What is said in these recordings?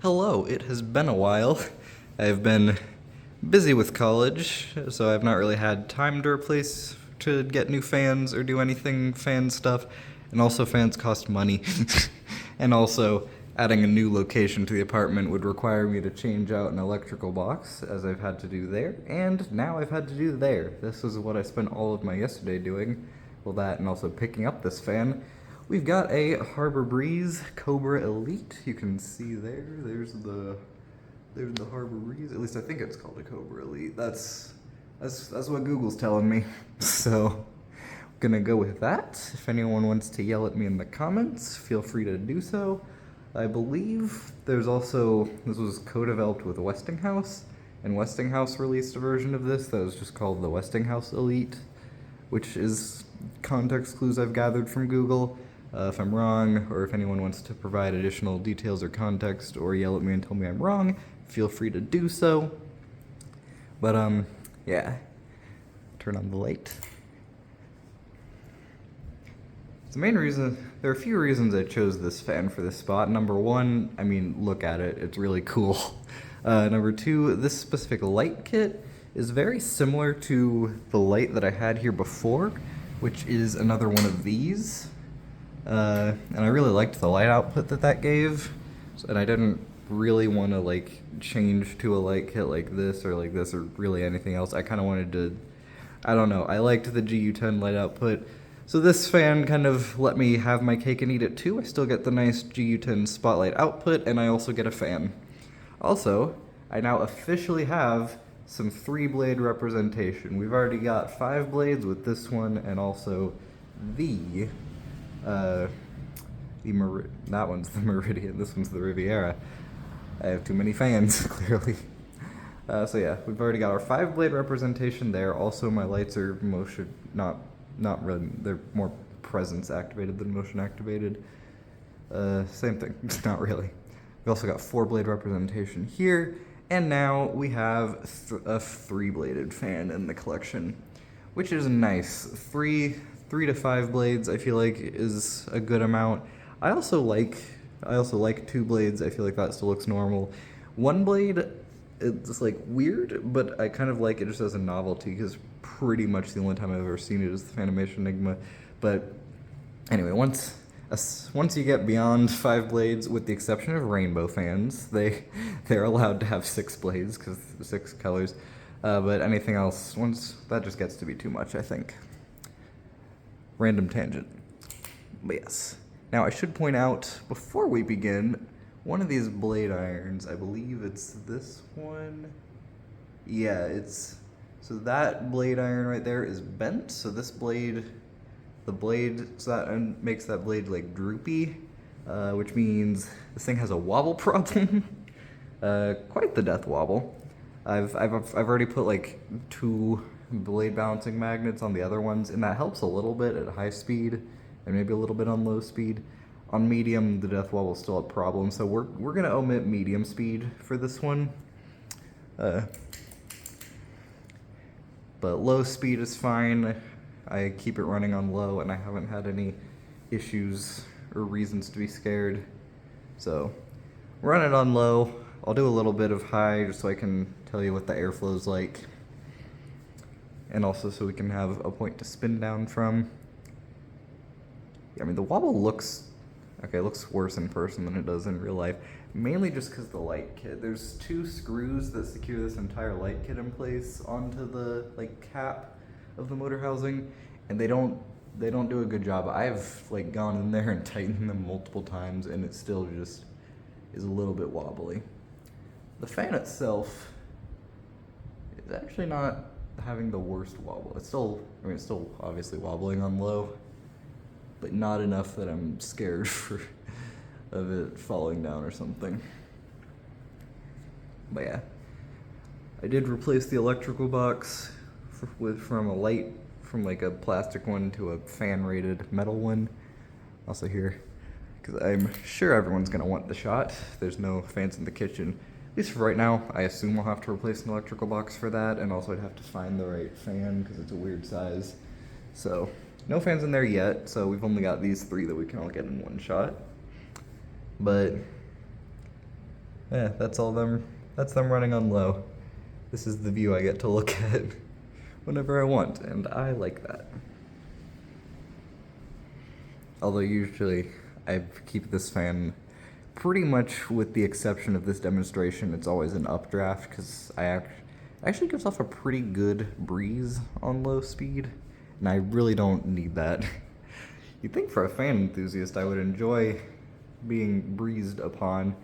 Hello, it has been a while. I've been busy with college, so I've not really had time to get new fans or do anything fan stuff. And also, fans cost money. And also, adding a new location to the apartment would require me to change out an electrical box, as I've had to do there, and now I've had to do there. This is what I spent all of my yesterday doing. Well, that and also picking up this fan. We've got a Harbor Breeze Cobra Elite. You can see there. There's the Harbor Breeze. At least I think it's called a Cobra Elite. That's what Google's telling me. So, I'm gonna go with that. If anyone wants to yell at me in the comments, feel free to do so. I believe this was co-developed with Westinghouse, and Westinghouse released a version of this that was just called the Westinghouse Elite, which is context clues I've gathered from Google. If I'm wrong, or if anyone wants to provide additional details or context, or yell at me and tell me I'm wrong, feel free to do so. But, yeah. Turn on the light. There are a few reasons I chose this fan for this spot. Number one, I mean, look at it, it's really cool. Number two, this specific light kit is very similar to the light that I had here before, which is another one of these. And I really liked the light output that gave, and I didn't really want to like change to a light kit like this or really anything else. I kind of wanted to, I don't know, I liked the GU10 light output, so this fan kind of let me have my cake and eat it too. I still get the nice GU10 spotlight output, and I also get a fan. Also, I now officially have some 3-blade representation. We've already got 5 blades with this one, and also that one's the Meridian, this one's the Riviera. I have too many fans, clearly. So yeah, we've already got our 5-blade representation there. Also, my lights are not really, they're more presence activated than motion activated. Same thing, not really. We've also got 4-blade representation here, and now we have a 3-bladed fan in the collection, which is nice. 3 to 5 blades, I feel like, is a good amount. I also like 2 blades. I feel like that still looks normal. 1 blade, it's like weird, but I kind of like it just as a novelty, because pretty much the only time I've ever seen it is the Fanimation Enigma. But anyway, once you get beyond 5 blades, with the exception of rainbow fans, they're allowed to have 6 blades because 6 colors. But anything else, once that just gets to be too much, I think. Random tangent. But yes. Now I should point out, before we begin, one of these blade irons, I believe it's this one. Yeah, so that blade iron right there is bent, so this blade, makes that blade like droopy, which means this thing has a wobble problem. Quite the death wobble. I've already put like 2 blade balancing magnets on the other ones, and that helps a little bit at high speed and maybe a little bit on low speed. On medium, the death wobble is still a problem, so we're gonna omit medium speed for this one. But low speed is fine. I keep it running on low, and I haven't had any issues or reasons to be scared. So run it on low. I'll do a little bit of high just so I can tell you what the airflow's like, and also so we can have a point to spin down from. Yeah, I mean, the wobble looks worse in person than it does in real life, mainly just because the light kit. There's 2 screws that secure this entire light kit in place onto the cap of the motor housing, and they don't do a good job. I've gone in there and tightened them multiple times, and it still just is a little bit wobbly. The fan itself is actually not having the worst wobble. It's still obviously wobbling on low, but not enough that I'm scared of it falling down or something. But yeah, I did replace the electrical box from a plastic one to a fan-rated metal one. Also here, because I'm sure everyone's gonna want the shot. There's no fans in the kitchen. At least for right now. I assume I'll have to replace an electrical box for that, and also I'd have to find the right fan because it's a weird size. So no fans in there yet, so we've only got these 3 that we can all get in one shot. But Yeah, that's them running on low. This is the view I get to look at whenever I want, and I like that. Although usually I keep this fan pretty much, with the exception of this demonstration, it's always an updraft, because actually gives off a pretty good breeze on low speed, and I really don't need that. You'd think for a fan enthusiast I would enjoy being breezed upon,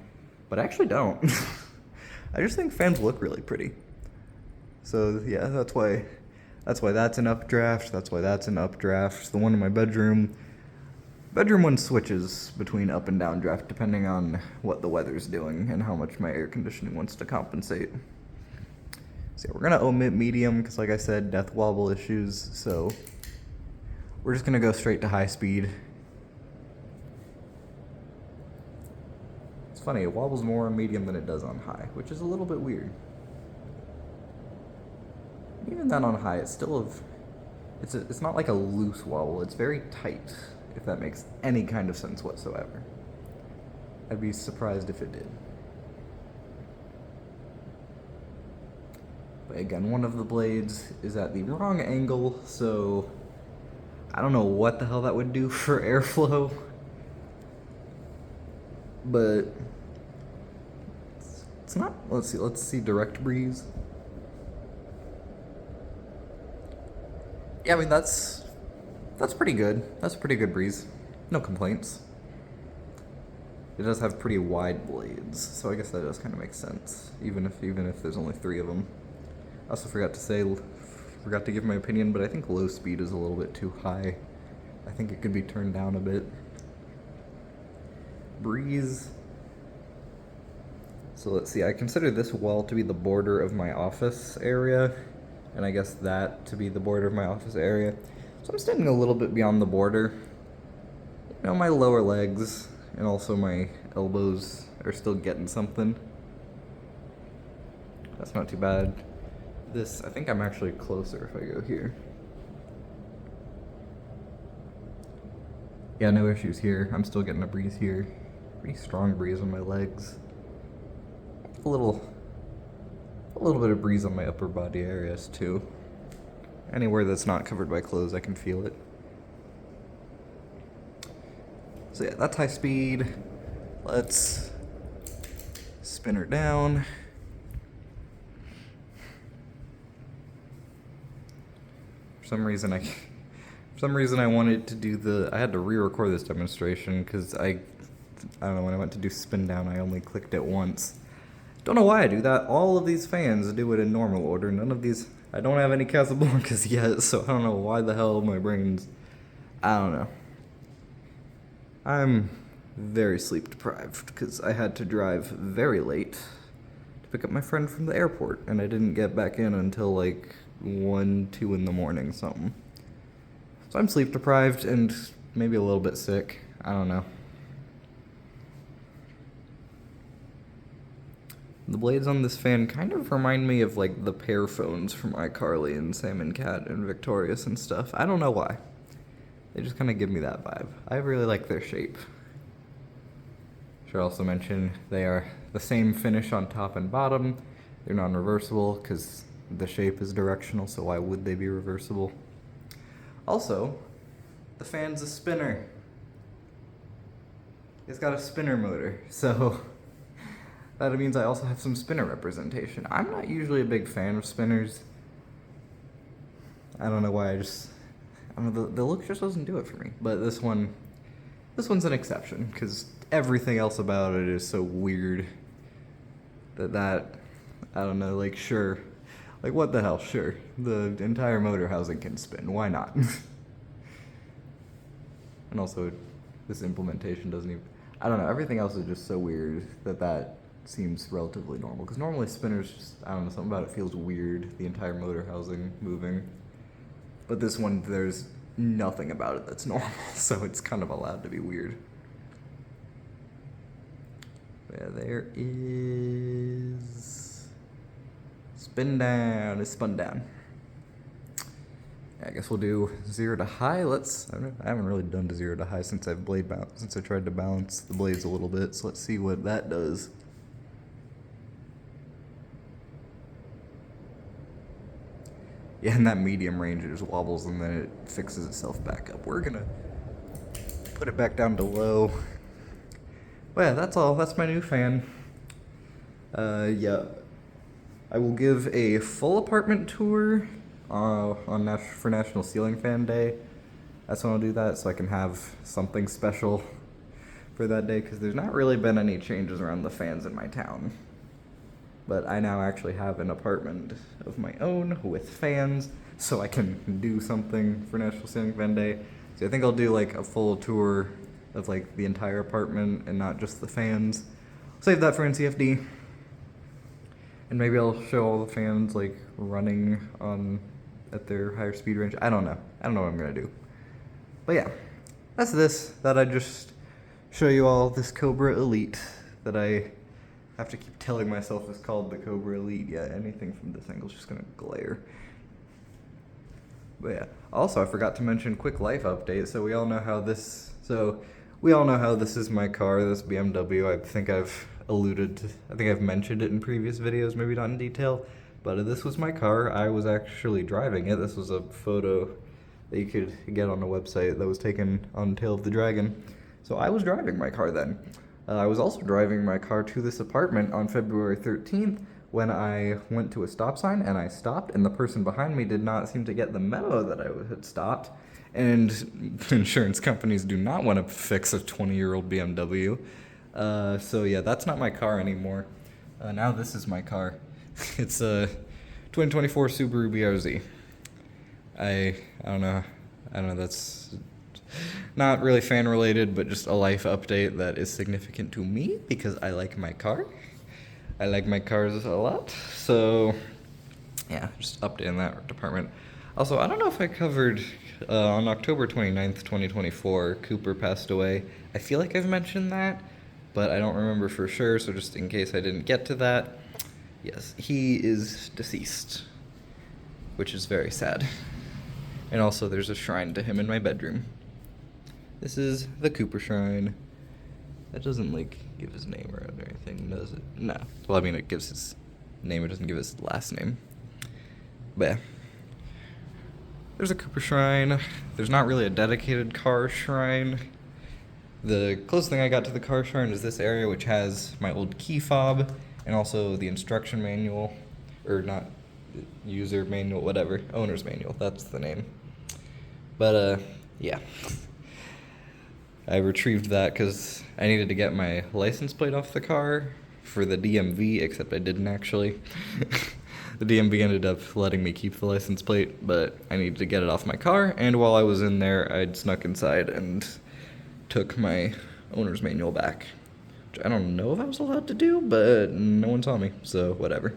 but I actually don't. I just think fans look really pretty. So yeah, that's why that's an updraft, that's why that's an updraft. The one in my bedroom one switches between up and down draft depending on what the weather's doing and how much my air conditioning wants to compensate. So yeah, we're gonna omit medium because, like I said, death wobble issues, so we're just gonna go straight to high speed. It's funny, it wobbles more on medium than it does on high, which is a little bit weird. Even then on high, it's still it's not like a loose wobble, it's very tight, if that makes any kind of sense whatsoever. I'd be surprised if it did. But again, one of the blades is at the wrong angle, so I don't know what the hell that would do for airflow. But it's not, let's see direct breeze. Yeah, I mean, that's pretty good. That's a pretty good breeze. No complaints. It does have pretty wide blades, so I guess that does kind of make sense, even if there's only 3 of them. I also forgot to give my opinion, but I think low speed is a little bit too high. I think it could be turned down a bit. Breeze. So let's see, I consider this wall to be the border of my office area, and I guess that to be the border of my office area. So I'm standing a little bit beyond the border. You know, my lower legs and also my elbows are still getting something. That's not too bad. This, I think I'm actually closer if I go here. Yeah, no issues here. I'm still getting a breeze here. Pretty strong breeze on my legs. A little bit of breeze on my upper body areas too. Anywhere that's not covered by clothes, I can feel it. So yeah, that's high speed. Let's spin her down. For some reason I wanted to do I had to re-record this demonstration because I don't know, when I went to do Spindown, I only clicked it once. Don't know why I do that. All of these fans do it in normal order. None of these, I don't have any Casablancas yet, so I don't know why the hell my brain's, I don't know. I'm very sleep deprived because I had to drive very late to pick up my friend from the airport, and I didn't get back in until like 1, 2 in the morning, something. So I'm sleep deprived and maybe a little bit sick. I don't know. The blades on this fan kind of remind me of like the pear phones from iCarly and Sam and Cat and Victorious and stuff. I don't know why. They just kind of give me that vibe. I really like their shape. Should also mention they are the same finish on top and bottom. They're non-reversible because the shape is directional, so why would they be reversible? Also, the fan's a spinner. It's got a spinner motor, so that means I also have some spinner representation. I'm not usually a big fan of spinners. I don't know why, the look just doesn't do it for me. But this one's an exception, because everything else about it is so weird that, I don't know, like, sure. Like, what the hell, sure. The entire motor housing can spin, why not? And also, this implementation doesn't even, I don't know, everything else is just so weird that seems relatively normal. Because normally spinners just, I don't know, something about it feels weird, the entire motor housing moving. But this one, there's nothing about it that's normal, so it's kind of allowed to be weird. Yeah, there is Spindown. It's spun down. I guess we'll do 0 to high. I haven't really done to 0 to high since I tried to balance the blades a little bit, so let's see what that does. Yeah, in that medium range, it just wobbles and then it fixes itself back up. We're gonna put it back down to low. But yeah, that's all. That's my new fan. Yeah, I will give a full apartment tour for National Ceiling Fan Day. That's when I'll do that, so I can have something special for that day, because there's not really been any changes around the fans in my town. But I now actually have an apartment of my own with fans, so I can do something for National Ceiling Fan Day. So I think I'll do like a full tour of like the entire apartment and not just the fans. Save that for NCFD. And maybe I'll show all the fans like running at their higher speed range. I don't know. I don't know what I'm gonna do. But yeah, that's this. That I just show you all this Cobra Elite that I have to keep telling myself is called the Cobra Elite. Yeah, anything from this angle is just gonna glare. But yeah, also I forgot to mention quick life update. So we all know how this is my car, this BMW. I think I've mentioned it in previous videos, maybe not in detail, but this was my car. I was actually driving it. This was a photo that you could get on a website that was taken on Tail of the Dragon. So I was driving my car then. I was also driving my car to this apartment on February 13th when I went to a stop sign and I stopped, and the person behind me did not seem to get the memo that I had stopped. And insurance companies do not want to fix a 20-year-old BMW. So yeah, that's not my car anymore. Now this is my car. It's a 2024 Subaru BRZ. I don't know, that's not really fan related, but just a life update that is significant to me because I like my car. I like my cars a lot, so yeah, just updating that department. Also, I don't know if I covered, on October 29th, 2024, Cooper passed away. I feel like I've mentioned that, but I don't remember for sure, so just in case I didn't get to that, yes, he is deceased, which is very sad. And also, there's a shrine to him in my bedroom. This is the Cooper Shrine. That doesn't, like, give his name or anything, does it? No. Well, I mean, it gives his name, it doesn't give his last name. But yeah. There's a Cooper Shrine. There's not really a dedicated car shrine. The closest thing I got to the car shrine is this area, which has my old key fob and also the instruction manual, or not user manual, whatever, owner's manual, that's the name. But yeah, I retrieved that because I needed to get my license plate off the car for the DMV, except I didn't actually. The DMV ended up letting me keep the license plate, but I needed to get it off my car, and while I was in there, I'd snuck inside and took my owner's manual back. Which I don't know if I was allowed to do, but no one saw me, so whatever.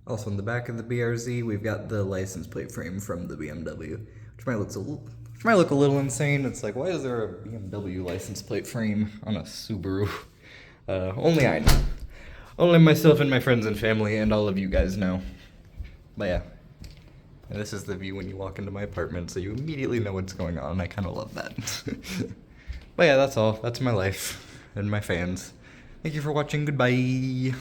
Also, in the back of the BRZ, we've got the license plate frame from the BMW, which might look a little insane. It's like, why is there a BMW license plate frame on a Subaru? Only I know. Only myself and my friends and family and all of you guys know. But yeah, and this is the view when you walk into my apartment, so you immediately know what's going on. I kind of love that. But yeah, that's all. That's my life and my fans. Thank you for watching. Goodbye.